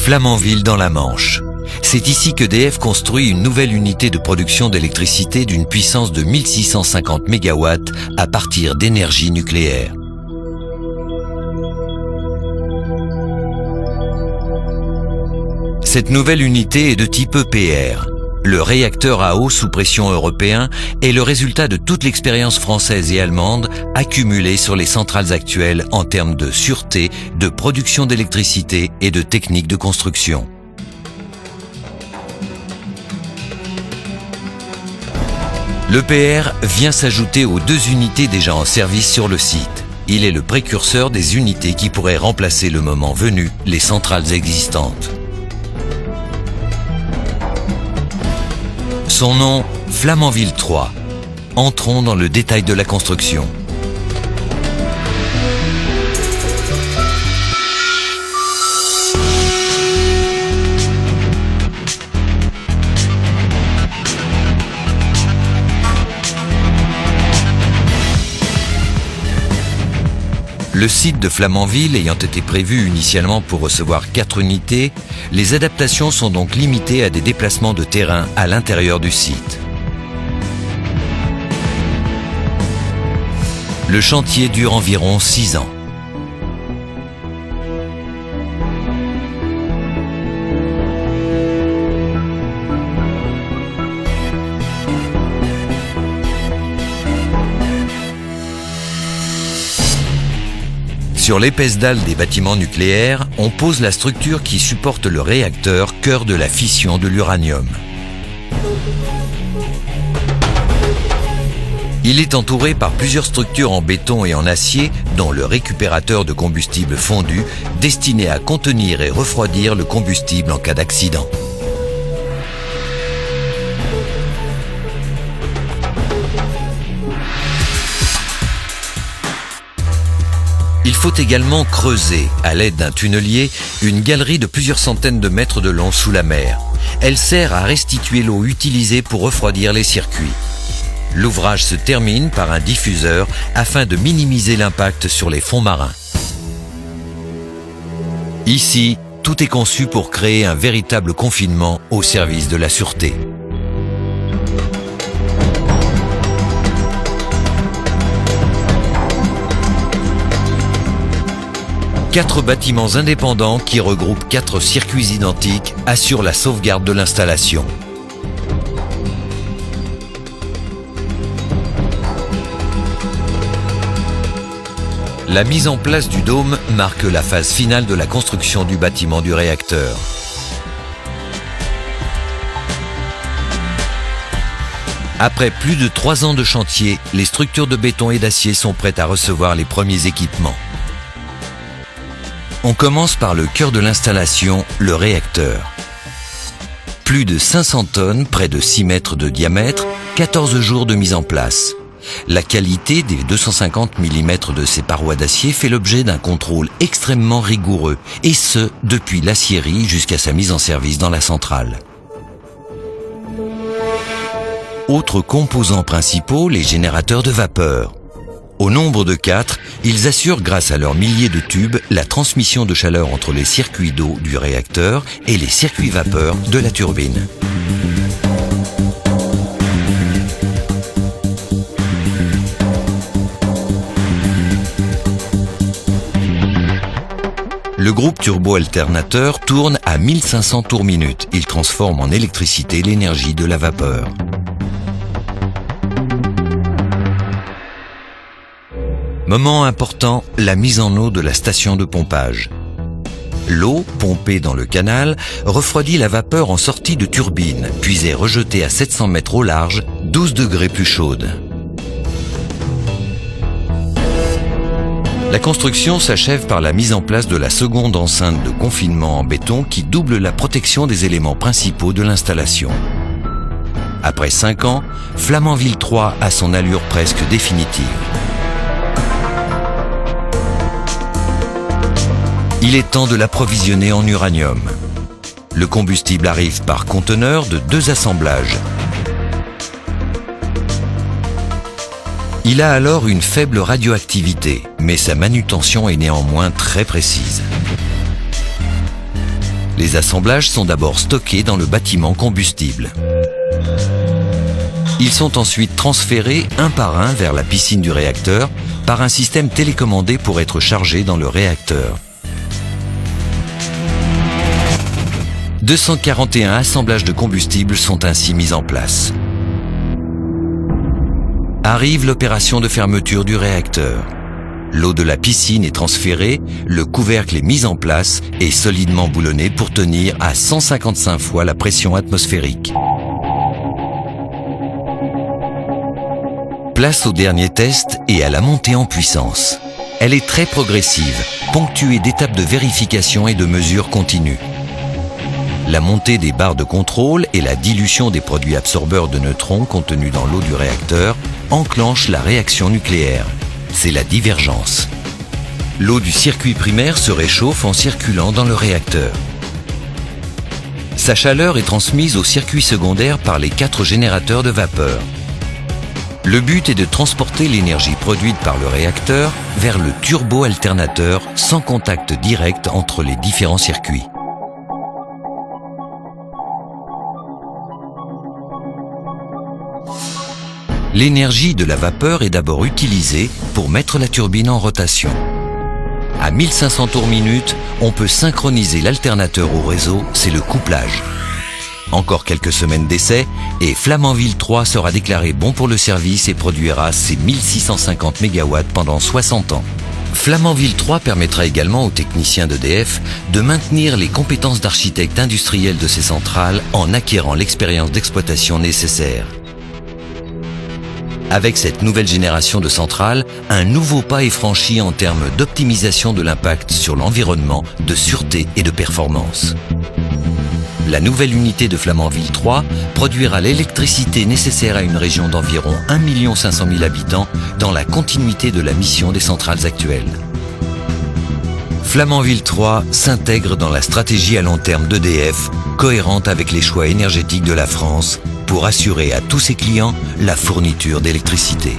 Flamanville dans la Manche. C'est ici qu'EDF construit une nouvelle unité de production d'électricité d'une puissance de 1650 MW à partir d'énergie nucléaire. Cette nouvelle unité est de type EPR. Le réacteur à eau sous pression européen est le résultat de toute l'expérience française et allemande accumulée sur les centrales actuelles en termes de sûreté, de production d'électricité et de techniques de construction. L'EPR vient s'ajouter aux 2 unités déjà en service sur le site. Il est le précurseur des unités qui pourraient remplacer le moment venu les centrales existantes. Son nom, Flamanville 3. Entrons dans le détail de la construction. Le site de Flamanville ayant été prévu initialement pour recevoir 4 unités, les adaptations sont donc limitées à des déplacements de terrain à l'intérieur du site. Le chantier dure environ 6 ans. Sur l'épaisse dalle des bâtiments nucléaires, on pose la structure qui supporte le réacteur, cœur de la fission de l'uranium. Il est entouré par plusieurs structures en béton et en acier, dont le récupérateur de combustible fondu, destiné à contenir et refroidir le combustible en cas d'accident. Il faut également creuser, à l'aide d'un tunnelier, une galerie de plusieurs centaines de mètres de long sous la mer. Elle sert à restituer l'eau utilisée pour refroidir les circuits. L'ouvrage se termine par un diffuseur afin de minimiser l'impact sur les fonds marins. Ici, tout est conçu pour créer un véritable confinement au service de la sûreté. Quatre bâtiments indépendants qui regroupent 4 circuits identiques assurent la sauvegarde de l'installation. La mise en place du dôme marque la phase finale de la construction du bâtiment du réacteur. Après plus de 3 ans de chantier, les structures de béton et d'acier sont prêtes à recevoir les premiers équipements. On commence par le cœur de l'installation, le réacteur. Plus de 500 tonnes, près de 6 mètres de diamètre, 14 jours de mise en place. La qualité des 250 mm de ces parois d'acier fait l'objet d'un contrôle extrêmement rigoureux, et ce, depuis l'aciérie jusqu'à sa mise en service dans la centrale. Autres composants principaux, les générateurs de vapeur. Au nombre de 4, ils assurent grâce à leurs milliers de tubes la transmission de chaleur entre les circuits d'eau du réacteur et les circuits vapeur de la turbine. Le groupe turbo-alternateur tourne à 1500 tours minute. Il transforme en électricité l'énergie de la vapeur. Moment important, la mise en eau de la station de pompage. L'eau, pompée dans le canal, refroidit la vapeur en sortie de turbine, puis est rejetée à 700 mètres au large, 12 degrés plus chaude. La construction s'achève par la mise en place de la seconde enceinte de confinement en béton qui double la protection des éléments principaux de l'installation. Après 5 ans, Flamanville 3 a son allure presque définitive. Il est temps de l'approvisionner en uranium. Le combustible arrive par conteneur de 2 assemblages. Il a alors une faible radioactivité, mais sa manutention est néanmoins très précise. Les assemblages sont d'abord stockés dans le bâtiment combustible. Ils sont ensuite transférés un par un vers la piscine du réacteur par un système télécommandé pour être chargés dans le réacteur. 241 assemblages de combustible sont ainsi mis en place. Arrive l'opération de fermeture du réacteur. L'eau de la piscine est transférée, le couvercle est mis en place et solidement boulonné pour tenir à 155 fois la pression atmosphérique. Place au dernier test et à la montée en puissance. Elle est très progressive, ponctuée d'étapes de vérification et de mesures continues. La montée des barres de contrôle et la dilution des produits absorbeurs de neutrons contenus dans l'eau du réacteur enclenchent la réaction nucléaire. C'est la divergence. L'eau du circuit primaire se réchauffe en circulant dans le réacteur. Sa chaleur est transmise au circuit secondaire par les 4 générateurs de vapeur. Le but est de transporter l'énergie produite par le réacteur vers le turbo-alternateur sans contact direct entre les différents circuits. L'énergie de la vapeur est d'abord utilisée pour mettre la turbine en rotation. À 1500 tours minute, on peut synchroniser l'alternateur au réseau, c'est le couplage. Encore quelques semaines d'essai et Flamanville 3 sera déclaré bon pour le service et produira ses 1650 MW pendant 60 ans. Flamanville 3 permettra également aux techniciens d'EDF de maintenir les compétences d'architecte industriel de ces centrales en acquérant l'expérience d'exploitation nécessaire. Avec cette nouvelle génération de centrales, un nouveau pas est franchi en termes d'optimisation de l'impact sur l'environnement, de sûreté et de performance. La nouvelle unité de Flamanville 3 produira l'électricité nécessaire à une région d'environ 1 500 000 habitants dans la continuité de la mission des centrales actuelles. Flamanville 3 s'intègre dans la stratégie à long terme d'EDF, cohérente avec les choix énergétiques de la France, pour assurer à tous ses clients la fourniture d'électricité.